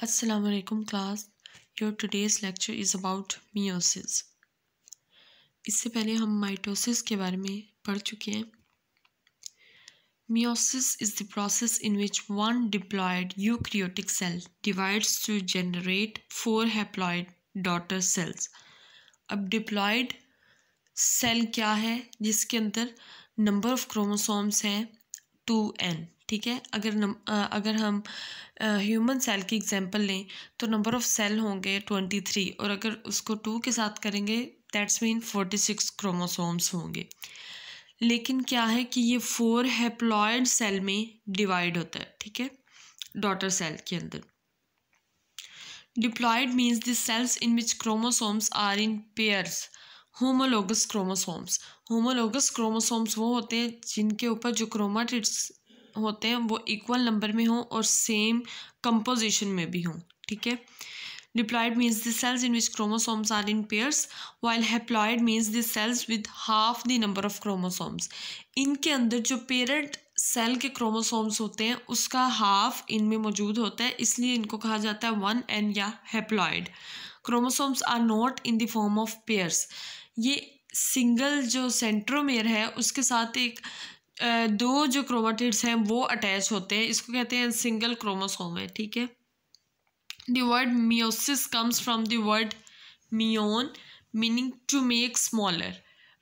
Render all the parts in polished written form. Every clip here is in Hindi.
Assalamu alaikum class. Your today's lecture is about meiosis. इससे पहले हम माइटोसिस के बारे में पढ़ चुके हैं. Meiosis is the process in which one diploid eukaryotic cell divides to generate 4 haploid daughter cells. अब diploid cell क्या है जिसके अंदर नंबर ऑफ क्रोमोसोम्स हैं 2n. ठीक है, अगर हम ह्यूमन सेल की एग्जांपल लें तो नंबर ऑफ सेल होंगे 23 और अगर उसको 2 के साथ करेंगे दैट्स मीन 46 क्रोमोसोम्स होंगे. लेकिन क्या है कि ये 4 हैप्लॉइड सेल में डिवाइड होता है. ठीक है, डॉटर सेल के अंदर. Diploid means the cells in which chromosomes are in pairs. Homologous chromosomes. Homologous chromosomes वो होते हैं जिनके ऊपर जो क्रोमाटिड्स होते हैं वो इक्वल नंबर में हों और सेम कंपोजिशन में भी हों. ठीक है. Diploid means the cells in which chromosomes are in pairs while haploid means the cells with half the number of chromosomes. इनके अंदर जो पेरेंट सेल के क्रोमोसोम्स होते हैं उसका हाफ इनमें मौजूद होता है, इसलिए इनको कहा जाता है 1n या haploid. Chromosomes are not in the form of pairs. ये सिंगल जो सेंट्रोमेयर है उसके साथ एक दो जो क्रोमाटिड्स हैं वो अटैच होते हैं, इसको कहते हैं सिंगल क्रोमोसोम है. ठीक है. The word meiosis comes from the word meion meaning to make smaller,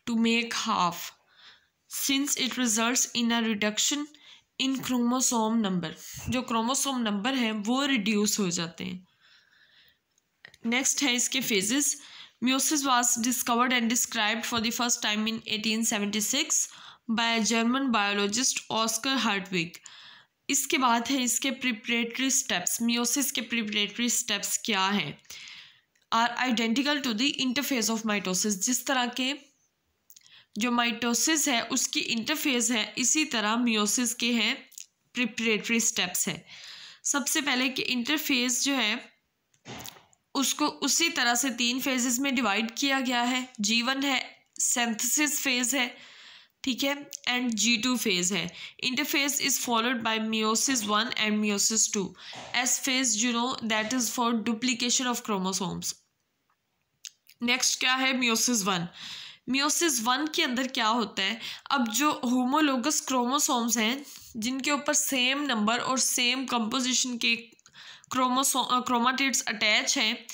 to make half, since it results in a reduction in chromosome number. जो क्रोमोसोम नंबर है वो रिड्यूस हो जाते हैं. नेक्स्ट है इसके phases. Meiosis was discovered and described for the first time in 1876 by a German biologist Oscar Hartwig. इसके बाद है इसके preparatory steps. Meiosis के preparatory steps क्या हैं? Are identical to the interphase of mitosis. जिस तरह के जो माइटोसिस है उसकी इंटरफेज है, इसी तरह मियोसिस के हैं preparatory steps है. सबसे पहले कि इंटरफेज जो है उसको उसी तरह से 3 फेजेस में डिवाइड किया गया है. G1 है, सिंथेसिस फेज है, ठीक है, एंड G2 फेज है. Interphase is followed by meiosis 1 and meiosis 2. S phase you know that is for duplication of chromosomes. Next क्या है मियोसिस 1. मियोसिस 1 के अंदर क्या होता है, अब जो होमोलोगस क्रोमोसोम्स हैं जिनके ऊपर सेम नंबर और सेम कंपोजिशन के क्रोमाटिड्स अटैच हैं,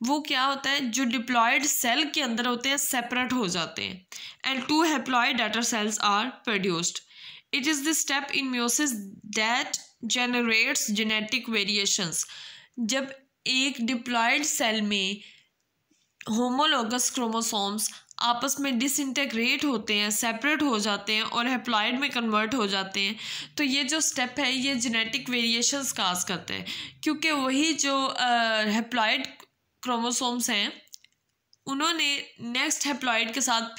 वो क्या होता है जो डिप्लॉयड सेल के अंदर होते हैं सेपरेट हो जाते हैं and 2 haploid daughter cells are produced. It is the step in meiosis that generates genetic variations. जब एक डिप्लॉयड सेल में होमोलोगस क्रोमोसोम्स आपस में डिसइंटेग्रेट होते हैं, सेपरेट हो जाते हैं और हैप्लॉइड में कन्वर्ट हो जाते हैं, तो ये जो स्टेप है ये जेनेटिक वेरिएशंस काज करते हैं, क्योंकि वही जो हैप्लॉइड क्रोमोसोम्स हैं उन्होंने नेक्स्ट हैप्लॉइड के साथ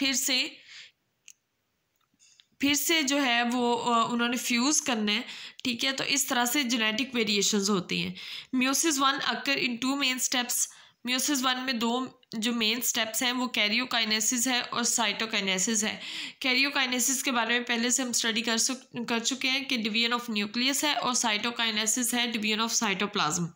फिर से जो है वो उन्होंने फ्यूज़ करना है. ठीक है, तो इस तरह से जेनेटिक वेरिएशंस होती हैं. मियोसिस 1 अकर इन 2 मेन स्टेप्स. मियोसिस 1 में 2 जो मेन स्टेप्स हैं वो कैरियोकाइनेसिस है और साइटोकाइनेसिस है. कैरियोकाइनेसिस के बारे में पहले से हम स्टडी कर चुके हैं कि डिवीजन ऑफ न्यूक्लियस है और साइटोकाइनेसिस है डिवीजन ऑफ साइटोप्लाज्म.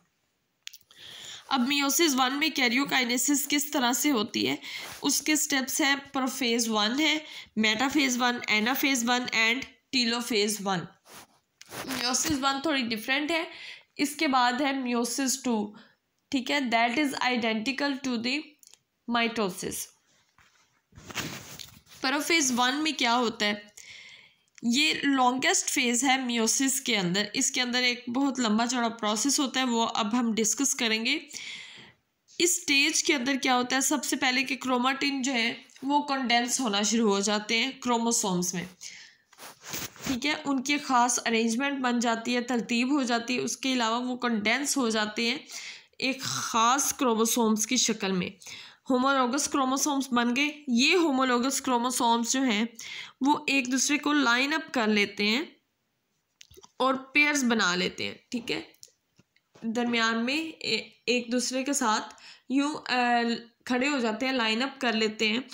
अब मियोसिस 1 में कैरियोकाइनेसिस किस तरह से होती है उसके स्टेप्स हैं. प्रोफेज 1 है, metaphase 1, anaphase 1 and telophase 1. Meiosis 1 थोड़ी डिफरेंट है. इसके बाद है मियोसिस 2. ठीक है, that is identical to the mitosis. Prophase 1 में क्या होता है, ये लॉन्गेस्ट फेज है मियोसिस के अंदर. इसके अंदर एक बहुत लंबा चौड़ा प्रोसेस होता है, वो अब हम डिस्कस करेंगे. इस स्टेज के अंदर क्या होता है, सबसे पहले कि क्रोमाटिन जो है वो कंडेंस होना शुरू हो जाते हैं क्रोमोसोम्स में. ठीक है, उनकी ख़ास अरेंजमेंट बन जाती है, तरतीब हो जाती है. उसके अलावा वो कंडेंस हो जाते हैं एक ख़ास क्रोमोसोम्स की शक्ल में. होमोलोगस क्रोमोसोम्स बन गए. ये होमोलोगस क्रोमोसोम्स जो हैं वो एक दूसरे को लाइन अप कर लेते हैं और पेयर्स बना लेते हैं. ठीक है, दरमियान में एक दूसरे के साथ यूँ खड़े हो जाते हैं, लाइन अप कर लेते हैं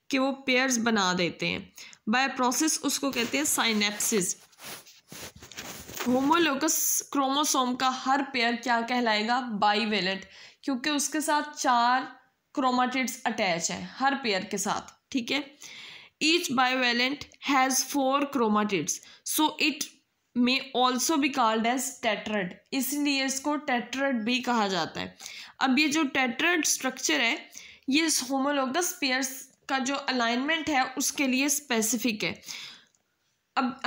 कि वो पेयर्स बना देते हैं. बाय प्रोसेस उसको कहते हैं साइनेप्सिस. होमोलोगस क्रोमोसोम का हर पेयर क्या कहलाएगा? बाईवेलेंट, क्योंकि उसके साथ 4 क्रोमाटिड्स अटैच हैं हर पेयर के साथ, ठीक है। Each bivalent has 4 chromatids, so it may also be called as tetrad, इसलिए इसको टेट्राड भी कहा जाता है। अब ये जो टेट्राड स्ट्रक्चर है ये होमोलोगस पेयर्स का जो अलाइनमेंट है उसके लिए स्पेसिफिक है। अब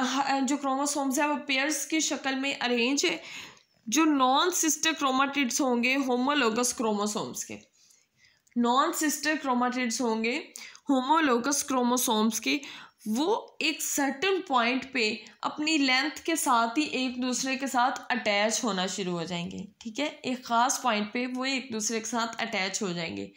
जो क्रोमोसोम्स है वो पेयर्स की शक्ल में अरेंज है। जो नॉन सिस्टर क्रोमाटिड्स होंगे होमोलोगस क्रोमोसोम्स के, नॉन सिस्टर क्रोमाटिड्स होंगे होमोलोगस क्रोमोसोम्स के, वो एक सर्टेन पॉइंट पे अपनी लेंथ के साथ ही एक दूसरे के साथ अटैच होना शुरू हो जाएंगे, ठीक है। एक ख़ास पॉइंट पे वो एक दूसरे के साथ अटैच हो जाएंगे।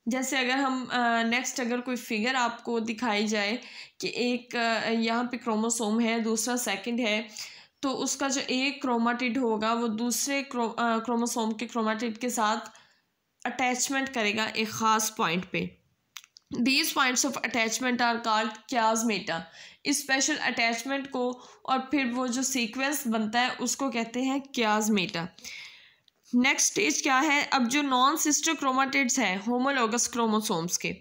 जैसे अगर हम नेक्स्ट अगर कोई फिगर आपको दिखाई जाए कि एक यहाँ पे क्रोमोसोम है, दूसरा सेकंड है, तो उसका जो एक क्रोमाटिड होगा वो दूसरे क्रोमोसोम के क्रोमाटिड के साथ अटैचमेंट करेगा एक ख़ास पॉइंट पे। These points of attachment are called chiasmata। इस स्पेशल अटैचमेंट को और फिर वो जो सीक्वेंस बनता है उसको कहते हैं chiasmata। नेक्स्ट स्टेज क्या है? अब जो नॉन सिस्टर क्रोमाटिड्स हैं होमोलोगस क्रोमोसोम्स के,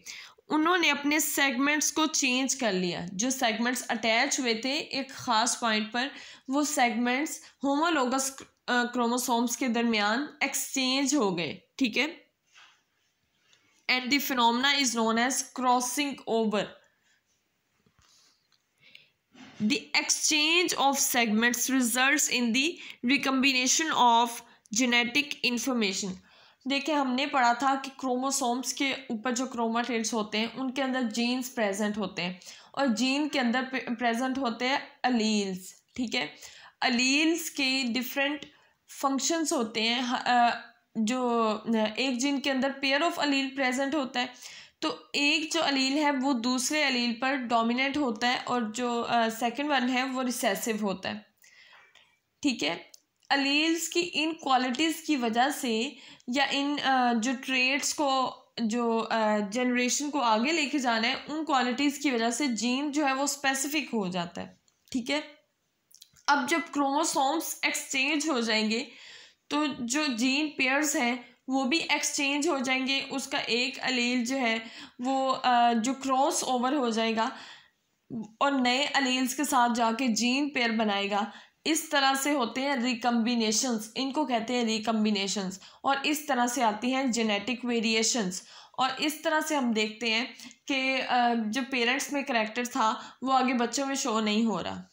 उन्होंने अपने सेगमेंट्स को चेंज कर लिया। जो सेगमेंट्स अटैच हुए थे एक ख़ास पॉइंट पर, वो सेगमेंट्स होमोलोगस क्रोमोसोम्स के दरमियान एक्सचेंज हो गए, ठीक है। And the phenomena is known as crossing over। The exchange of segments results in the recombination of genetic information। देखिए हमने पढ़ा था कि क्रोमोसोम्स के ऊपर जो क्रोमाटिड्स होते हैं उनके अंदर जीन्स प्रेजेंट होते हैं और जीन के अंदर प्रेजेंट होते हैं अलील्स, ठीक है। अलील्स के डिफरेंट फंक्शंस होते हैं। जो एक जीन के अंदर पेयर ऑफ अलील प्रेजेंट होता है, तो एक जो अलील है वो दूसरे अलील पर डोमिनेंट होता है और जो सेकंड वन है वो रिसेसिव होता है, ठीक है। अलील्स की इन क्वालिटीज़ की वजह से या इन जो ट्रेड्स को जो जनरेशन को आगे लेके जाना है उन क्वालिटीज़ की वजह से जीन जो है वो स्पेसिफिक हो जाता है, ठीक है। अब जब क्रोमोसोम्स एक्सचेंज हो जाएंगे तो जो जीन पेयर्स हैं वो भी एक्सचेंज हो जाएंगे। उसका एक अलील जो है वो जो क्रॉस ओवर हो जाएगा और नए अलील्स के साथ जाके जीन पेयर बनाएगा। इस तरह से होते हैं रिकम्बिनेशंस, इनको कहते हैं रिकम्बिनेशंस, और इस तरह से आती हैं जेनेटिक वेरिएशंस। और इस तरह से हम देखते हैं कि जो पेरेंट्स में करैक्टर था वो आगे बच्चों में शो नहीं हो रहा,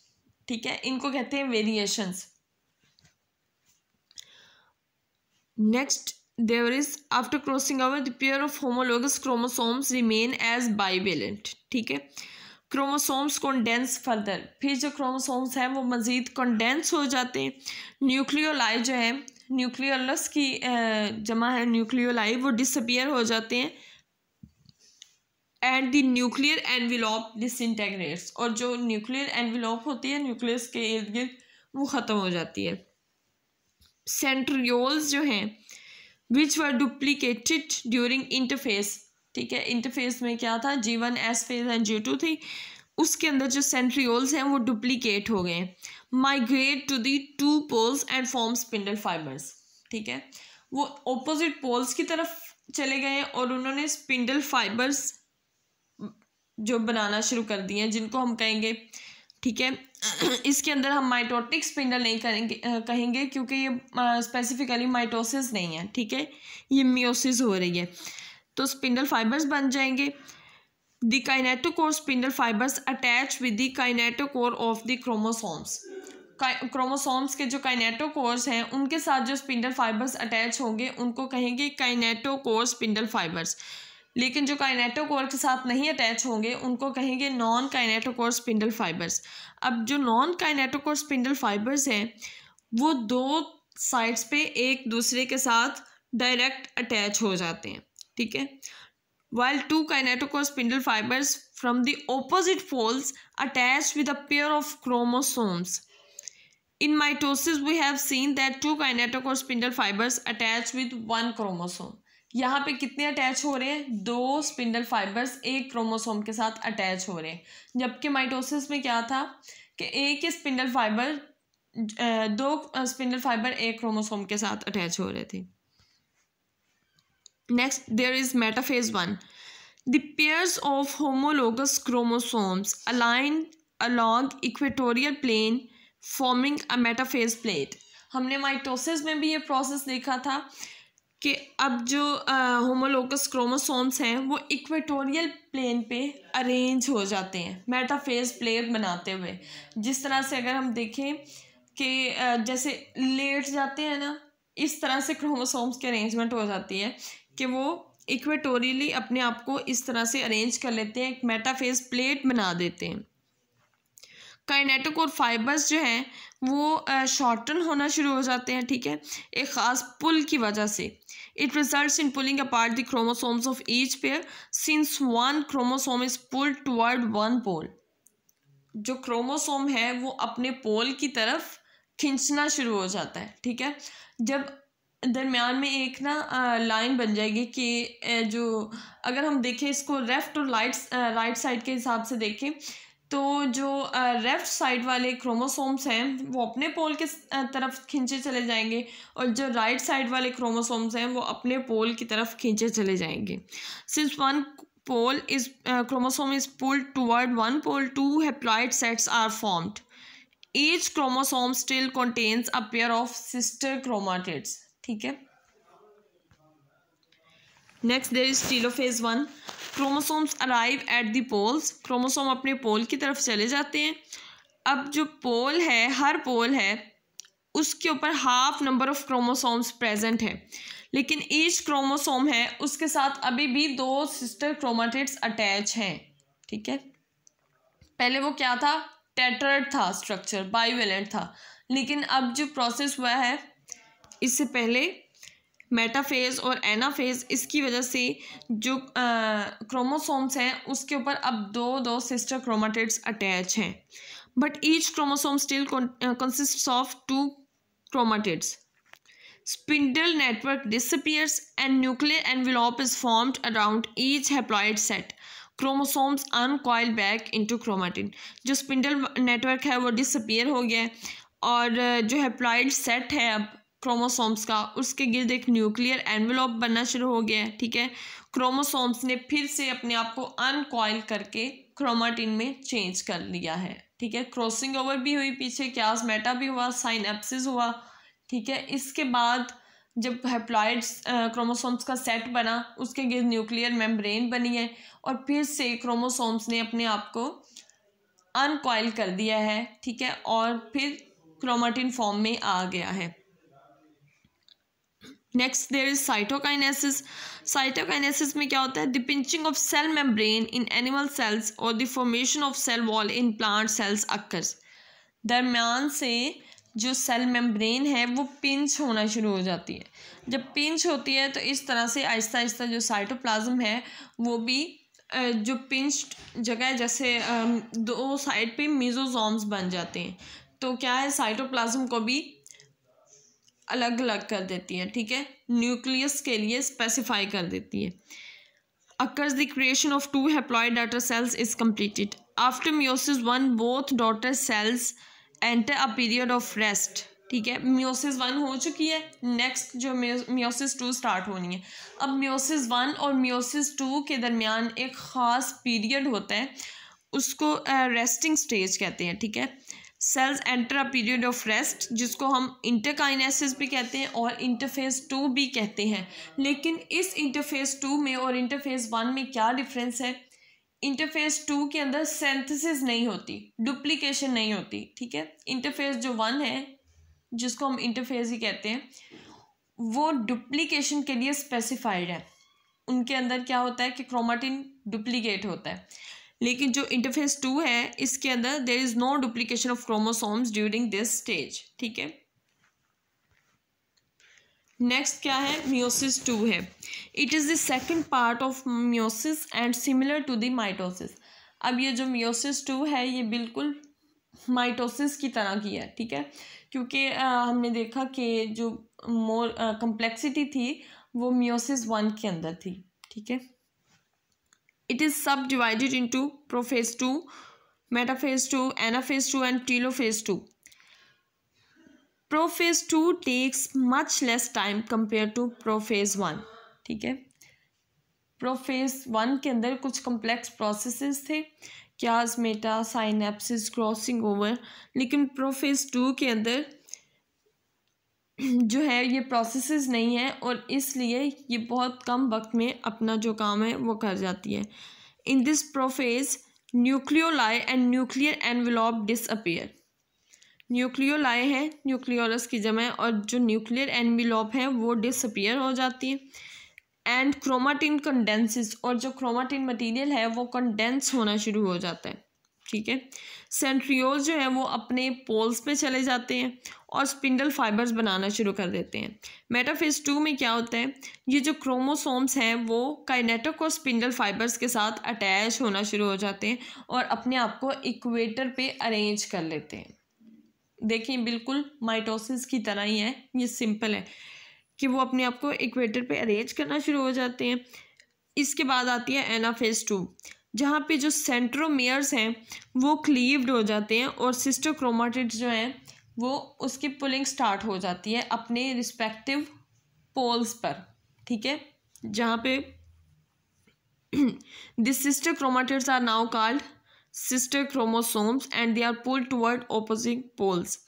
ठीक है। इनको कहते हैं variations. Next, there is after crossing over the pair of homologous chromosomes remain as bivalent, ठीक है। क्रोमोसोम्स कंडेंस फर्दर, फिर जो क्रोमोसोम्स हैं वो मज़ीद कंडेंस हो जाते हैं। न्यूक्लियोलाई जो है, न्यूक्लियोलस की जमा है न्यूक्लियोलाई, वो डिसअपियर हो जाते हैं। एंड द न्यूक्लियर एनविलॉप डिसइंटेग्रेट्स, और जो न्यूक्लियर एनविलॉप होती है न्यूक्लियस के इर्द गिर्द वो ख़त्म हो जाती है। सेंट्रियोल्स जो हैं विच वर डुप्लीकेटेड ड्यूरिंग इंटरफेस, ठीक है। इंटरफेस में क्या था? G1 S phase and G2 थी, उसके अंदर जो सेंट्रियोल्स हैं वो डुप्लीकेट हो गए, migrate to the 2 poles and form spindle fibres, ठीक है। वो ऑपोजिट पोल्स की तरफ चले गए और उन्होंने स्पिंडल फाइबर्स जो बनाना शुरू कर दिए हैं जिनको हम कहेंगे, ठीक है। इसके अंदर हम माइटोटिक स्पिंडल नहीं कहेंगे क्योंकि ये स्पेसिफिकली माइटोसिस नहीं है, ठीक है, ये मियोसिस हो रही है। तो स्पिंडल फाइबर्स बन जाएंगे। The kinetochore spindle fibres attach with the kinetochore of the chromosomes. Chromosomes के जो काइनेटोकोर्स हैं उनके साथ जो स्पिंडल फाइबर्स अटैच होंगे उनको कहेंगे काइनेटोकोर स्पिंडल फाइबर्स। लेकिन जो काइनेटोकोर के साथ नहीं अटैच होंगे उनको कहेंगे नॉन काइनेटोकोर स्पिंडल फाइबर्स। अब जो नॉन काइनेटोकोर स्पिंडल फाइबर्स हैं वो 2 साइड्स पे एक दूसरे के साथ डायरेक्ट अटैच हो जाते हैं, ठीक है। while 2 kinetochore spindle fibers from the opposite poles attached with a pair of chromosomes. In mitosis we have seen that 2 kinetochore spindle fibers attach with 1 chromosome. यहाँ पे कितने अटैच हो रहे हैं? 2 स्पिंडल फाइबर्स एक क्रोमोसोम के साथ अटैच हो रहे हैं। जबकि माइटोसिस में क्या था कि एक ही स्पिंडल फाइबर दो स्पिंडल फाइबर एक क्रोमोसोम के साथ अटैच हो रहे थे। Next there is metaphase 1। The pairs of homologous chromosomes align along equatorial plane forming a metaphase plate. हमने माइटोसिस में भी ये प्रोसेस देखा था कि अब जो होमोलोगस क्रोमोसोम्स हैं वो इक्वेटोरियल प्लेन पे अरेंज हो जाते हैं मेटाफेज प्लेट बनाते हुए। जिस तरह से अगर हम देखें कि जैसे लेट जाते हैं ना, इस तरह से क्रोमोसोम्स की अरेंजमेंट हो जाती है कि वो इक्वेटोरियली अपने आप को इस तरह से अरेंज कर लेते हैं, एक मेटाफेज प्लेट बना देते हैं। काइनेटिक और फाइबर्स जो हैं वो शॉर्टन होना शुरू हो जाते हैं, ठीक है, एक ख़ास पुल की वजह से। It results in pulling apart the chromosomes of each pair since one chromosome is pulled toward one pole. जो क्रोमोसोम है वो अपने पोल की तरफ खींचना शुरू हो जाता है, ठीक है। जब दरमियान में एक ना लाइन बन जाएगी कि जो अगर हम देखें इसको लेफ्ट और राइट साइड के हिसाब से देखें तो जो लेफ्ट साइड वाले क्रोमोसोम्स हैं वो अपने पोल के तरफ खींचे चले जाएंगे और जो राइट साइड वाले क्रोमोसोम्स हैं वो अपने पोल की तरफ खींचे चले जाएंगे। Since one pole is chromosome is pulled toward one pole, two haploid sets are formed. Each chromosome still contains a pair of sister chromatids, ठीक है। Next there is telophase 1। Chromosomes arrive at the poles. Chromosome अपने पोल की तरफ चले जाते हैं। अब जो पोल है, हर पोल है उसके ऊपर half number of chromosomes present है, लेकिन ईच क्रोमोसोम है उसके साथ अभी भी दो सिस्टर क्रोमाटिड्स अटैच हैं, ठीक है। पहले वो क्या था, टेट्राड था स्ट्रक्चर, बाइवेलेंट था, लेकिन अब जो प्रोसेस हुआ है इससे पहले मेटाफेज और एनाफेज, इसकी वजह से जो क्रोमोसोम्स हैं उसके ऊपर अब दो सिस्टर क्रोमाटिड्स अटैच हैं, but each chromosome still consists of two chromatids. Spindle network disappears and nuclear envelope is formed around each haploid set. Chromosomes uncoil back into chromatin. जो स्पिंडल नेटवर्क है वो डिसअपीयर हो गया और जो हैप्लॉइड सेट है अब क्रोमोसोम्स का, उसके गिर्द एक न्यूक्लियर एनवेलप बनना शुरू हो गया है, ठीक है। क्रोमोसोम्स ने फिर से अपने आप को अनकॉइल करके क्रोमाटिन में चेंज कर लिया है, ठीक है। क्रॉसिंग ओवर भी हुई, पीछे क्यासमेटा भी हुआ, साइनेप्सिस हुआ, ठीक है। इसके बाद जब हैप्लॉइड क्रोमोसोम्स का सेट बना उसके गिर्द न्यूक्लियर मेम्ब्रेन बनी है और फिर से क्रोमोसोम्स ने अपने आप को अनकॉइल कर दिया है, ठीक है, और फिर क्रोमाटिन फॉर्म में आ गया है। Next there is cytokinesis. Cytokinesis में क्या होता है, the pinching of cell membrane in animal cells और the formation of cell wall in plant cells occurs. दरम्यान से जो सेल मेम्ब्रेन है वो पिंच होना शुरू हो जाती है। जब पिंच होती है तो इस तरह से आहिस्ता आहिस्ता जो साइटोप्लाज्म है वो भी जो पिंच जगह जैसे दो साइड पे मेसोसोम्स बन जाते हैं, तो क्या है साइटोप्लाज्म को भी अलग अलग कर देती है, ठीक है, न्यूक्लियस के लिए स्पेसिफाई कर देती है। Occurs the creation of two haploid daughter cells is completed. After meiosis 1 both daughter cells enter a period of rest, ठीक है। मियोसिस 1 हो चुकी है, नेक्स्ट जो मियोसिस 2 स्टार्ट होनी है। अब मियोसिस 1 और मियोसिस 2 के दरमियान एक ख़ास पीरियड होता है, उसको रेस्टिंग स्टेज कहते हैं, ठीक है। Cells enter a period of rest, जिसको हम इंटरकाइनेसिस भी कहते हैं और इंटरफेज 2 भी कहते हैं। लेकिन इस इंटरफेज 2 में और इंटरफेज 1 में क्या डिफरेंस है, इंटरफेज 2 के अंदर सिंथेसिस नहीं होती, डुप्लीकेशन नहीं होती, ठीक है। इंटरफेज जो 1 है जिसको हम इंटरफेज ही कहते हैं वो डुप्लीकेशन के लिए स्पेसिफाइड है। उनके अंदर क्या होता है कि क्रोमाटिन डुप्लीकेट होता है, लेकिन जो इंटरफेज 2 है इसके अंदर there is no duplication of chromosomes during this stage, ठीक है। नेक्स्ट क्या है, मियोसिस 2 है। It is the second part of meiosis and similar to the mitosis. अब ये जो मियोसिस 2 है ये बिल्कुल माइटोसिस की तरह की है, ठीक है, क्योंकि हमने देखा कि जो मोर कम्प्लेक्सिटी थी वो मियोसिस 1 के अंदर थी, ठीक है। It is subdivided into prophase 2, metaphase 2, anaphase 2 and telophase 2. Prophase 2 takes much less time compare to prophase 1। ठीक है, प्रोफेज 1 के अंदर कुछ कम्प्लेक्स प्रोसेसेस थे, क्यासमेटा, साइनेप्सिस, क्रॉसिंग ओवर, लेकिन प्रोफेज 2 के अंदर जो है ये प्रोसेसेस नहीं है और इसलिए ये बहुत कम वक्त में अपना जो काम है वो कर जाती है। In this prophase nucleoli and nuclear envelope disappear. Nucleoli है, न्यूक्लियोलस की जमा है, और जो न्यूक्लियर एनवेलप है वो डिसअपीयर हो जाती है। एंड क्रोमाटिन कंडेंसेस, और जो क्रोमाटिन मटेरियल है वो कंडेंस होना शुरू हो जाता है। ठीक है, सेंट्रियोल जो है वो अपने पोल्स पे चले जाते हैं और स्पिंडल फाइबर्स बनाना शुरू कर देते हैं। मेटाफेज 2 में क्या होता है, ये जो क्रोमोसोम्स हैं वो काइनेटिक और स्पिंडल फाइबर्स के साथ अटैच होना शुरू हो जाते हैं और अपने आप को इक्वेटर पे अरेंज कर लेते हैं। देखिए बिल्कुल माइटोसिस की तरह ही है, ये सिंपल है कि वो अपने आप को इक्वेटर पे अरेंज करना शुरू हो जाते हैं। इसके बाद आती है एनाफेज 2, जहाँ पे जो सेंट्रोमियर्स हैं वो क्लीव्ड हो जाते हैं और सिस्टर क्रोमाटिड्स जो हैं वो उसकी पुलिंग स्टार्ट हो जाती है अपने रिस्पेक्टिव पोल्स पर। ठीक है, जहाँ पे this sister chromatids are now called sister chromosomes and they are pulled toward opposite poles.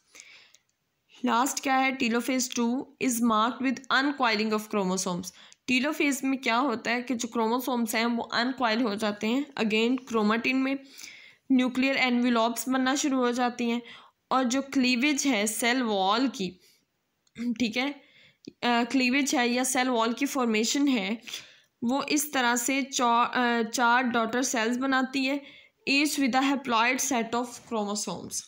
Last क्या है, telophase 2 is marked with uncoiling of chromosomes. Telophase में क्या होता है कि जो क्रोमोसोम्स हैं वो अनकॉइल हो जाते हैं, अगेन क्रोमाटिन में न्यूक्लियर एनवेलप्स बनना शुरू हो जाती हैं और जो क्लीवेज है सेल वॉल की, ठीक है, क्लीवेज है या सेल वॉल की फॉर्मेशन है वो इस तरह से चार डॉटर सेल्स बनाती है, each with a haploid set of chromosomes.